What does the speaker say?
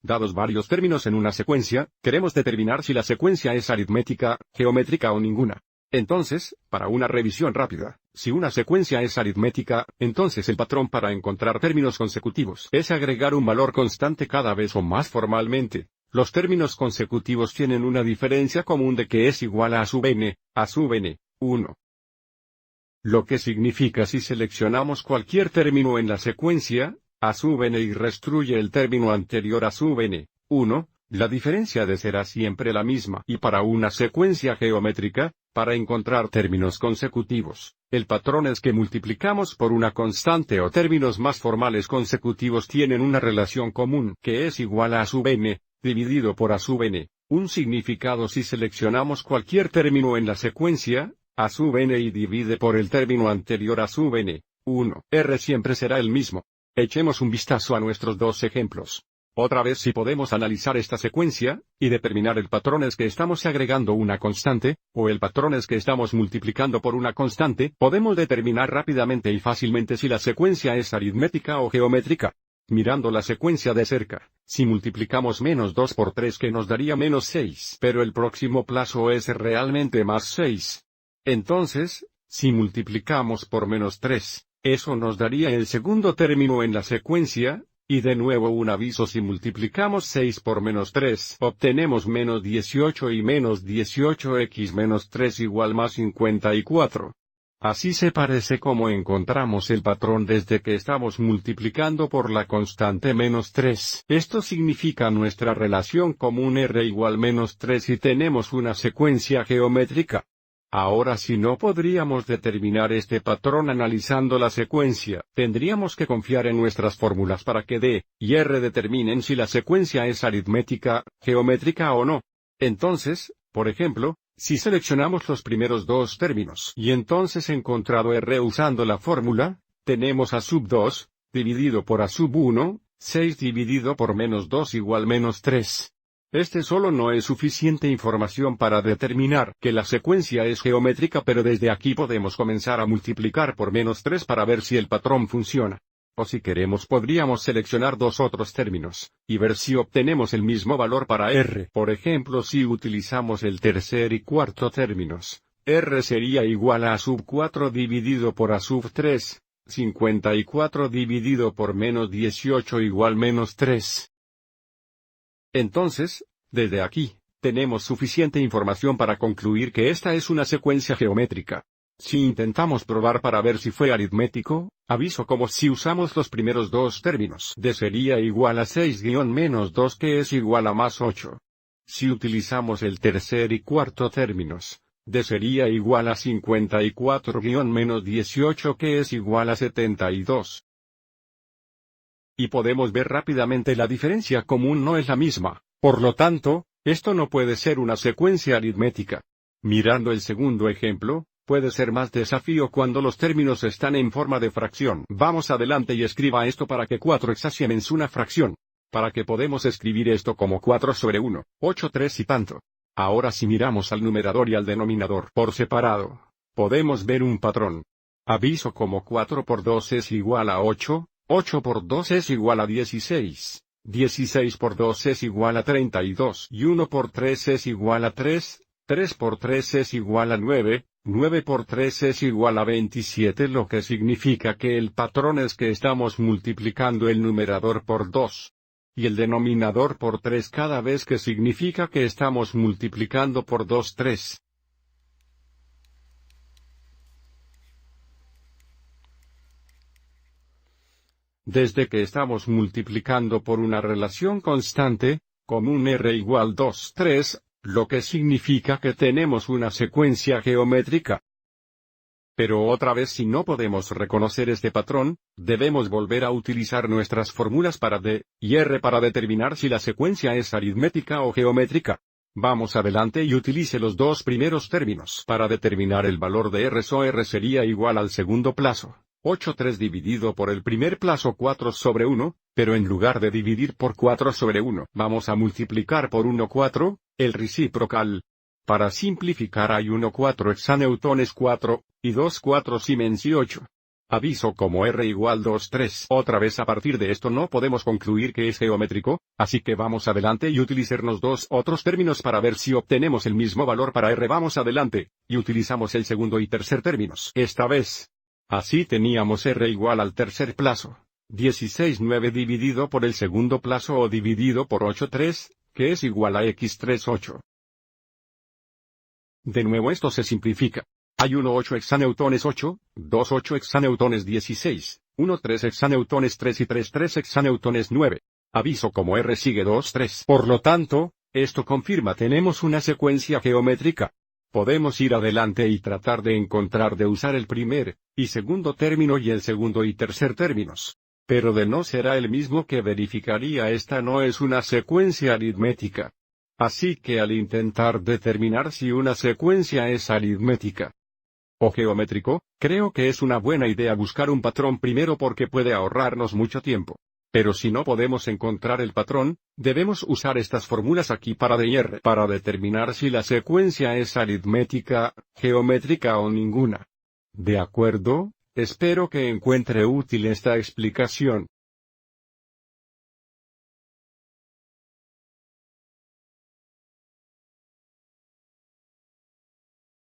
Dados varios términos en una secuencia, queremos determinar si la secuencia es aritmética, geométrica o ninguna. Entonces, para una revisión rápida, si una secuencia es aritmética, entonces el patrón para encontrar términos consecutivos es agregar un valor constante cada vez o más formalmente. Los términos consecutivos tienen una diferencia común de que es igual a sub n, 1. Lo que significa si seleccionamos cualquier término en la secuencia, a sub n y restruye el término anterior a sub n, 1, la diferencia de será siempre la misma. Y para una secuencia geométrica, para encontrar términos consecutivos, el patrón es que multiplicamos por una constante o términos más formales consecutivos tienen una relación común que es igual a sub n, dividido por a sub n. Un significado si seleccionamos cualquier término en la secuencia, a sub n y divide por el término anterior a sub n, 1, r siempre será el mismo. Echemos un vistazo a nuestros dos ejemplos. Otra vez si podemos analizar esta secuencia, y determinar el patrón es que estamos agregando una constante, o el patrón es que estamos multiplicando por una constante, podemos determinar rápidamente y fácilmente si la secuencia es aritmética o geométrica. Mirando la secuencia de cerca, si multiplicamos menos 2 por 3 que nos daría menos 6, pero el próximo plazo es realmente más 6. Entonces, si multiplicamos por menos 3, eso nos daría el segundo término en la secuencia, y de nuevo un aviso si multiplicamos 6 por menos 3, obtenemos menos 18 y menos 18x menos 3 igual más 54. Así se parece como encontramos el patrón desde que estamos multiplicando por la constante menos 3. Esto significa nuestra relación común r igual menos 3 y tenemos una secuencia geométrica. Ahora si no podríamos determinar este patrón analizando la secuencia, tendríamos que confiar en nuestras fórmulas para que D y R determinen si la secuencia es aritmética, geométrica o no. Entonces, por ejemplo, si seleccionamos los primeros dos términos y entonces encontrado R usando la fórmula, tenemos a sub 2, dividido por a sub 1, 6 dividido por menos 2 igual menos 3. Este solo no es suficiente información para determinar que la secuencia es geométrica, pero desde aquí podemos comenzar a multiplicar por menos 3 para ver si el patrón funciona. O si queremos podríamos seleccionar dos otros términos, y ver si obtenemos el mismo valor para R. Por ejemplo, si utilizamos el tercer y cuarto términos, R sería igual a sub 4 dividido por a sub 3, 54 dividido por menos 18 igual menos 3. Entonces, desde aquí, tenemos suficiente información para concluir que esta es una secuencia geométrica. Si intentamos probar para ver si fue aritmético, aviso como si usamos los primeros dos términos. D sería igual a 6-2 que es igual a más 8. Si utilizamos el tercer y cuarto términos, D sería igual a 54-18 que es igual a 72. Y podemos ver rápidamente la diferencia común no es la misma, por lo tanto, esto no puede ser una secuencia aritmética. Mirando el segundo ejemplo, puede ser más desafío cuando los términos están en forma de fracción. Vamos adelante y escriba esto para que 4 es una fracción. Para que podemos escribir esto como 4 sobre 1, 8 3 y tanto. Ahora si miramos al numerador y al denominador por separado, podemos ver un patrón. Aviso como 4 por 2 es igual a 8. 8 por 2 es igual a 16, 16 por 2 es igual a 32 y 1 por 3 es igual a 3, 3 por 3 es igual a 9, 9 por 3 es igual a 27, lo que significa que el patrón es que estamos multiplicando el numerador por 2 y el denominador por 3 cada vez, que significa que estamos multiplicando por 2 3. Desde que estamos multiplicando por una relación constante, común r igual 2 3, lo que significa que tenemos una secuencia geométrica. Pero otra vez si no podemos reconocer este patrón, debemos volver a utilizar nuestras fórmulas para D y R para determinar si la secuencia es aritmética o geométrica. Vamos adelante y utilice los dos primeros términos para determinar el valor de R. So R sería igual al segundo plazo. 8 3 dividido por el primer plazo 4 sobre 1, pero en lugar de dividir por 4 sobre 1, vamos a multiplicar por 1 4, el reciprocal. Para simplificar hay 1 4 hexaneutones 4, y 2 4 Siemens y 8. Aviso como R igual 2, 3. Otra vez a partir de esto no podemos concluir que es geométrico, así que vamos adelante y utilizarnos dos otros términos para ver si obtenemos el mismo valor para R. Vamos adelante, y utilizamos el segundo y tercer términos. Esta vez. Así teníamos R igual al tercer plazo. 16,9 dividido por el segundo plazo o dividido por 8,3, que es igual a x3,8. De nuevo esto se simplifica. Hay 1,8 hexaneutones 8, 2,8 hexaneutones 16, 1,3 hexaneutones 3 y 3,3 hexaneutones 9. Aviso como R sigue 2, 3. Por lo tanto, esto confirma tenemos una secuencia geométrica. Podemos ir adelante y tratar de encontrar de usar el primer y segundo término y el segundo y tercer términos. Pero de no será el mismo que verificaría esta no es una secuencia aritmética. Así que al intentar determinar si una secuencia es aritmética o geométrico, creo que es una buena idea buscar un patrón primero porque puede ahorrarnos mucho tiempo. Pero si no podemos encontrar el patrón, debemos usar estas fórmulas aquí para D y R para determinar si la secuencia es aritmética, geométrica o ninguna. ¿De acuerdo? Espero que encuentre útil esta explicación.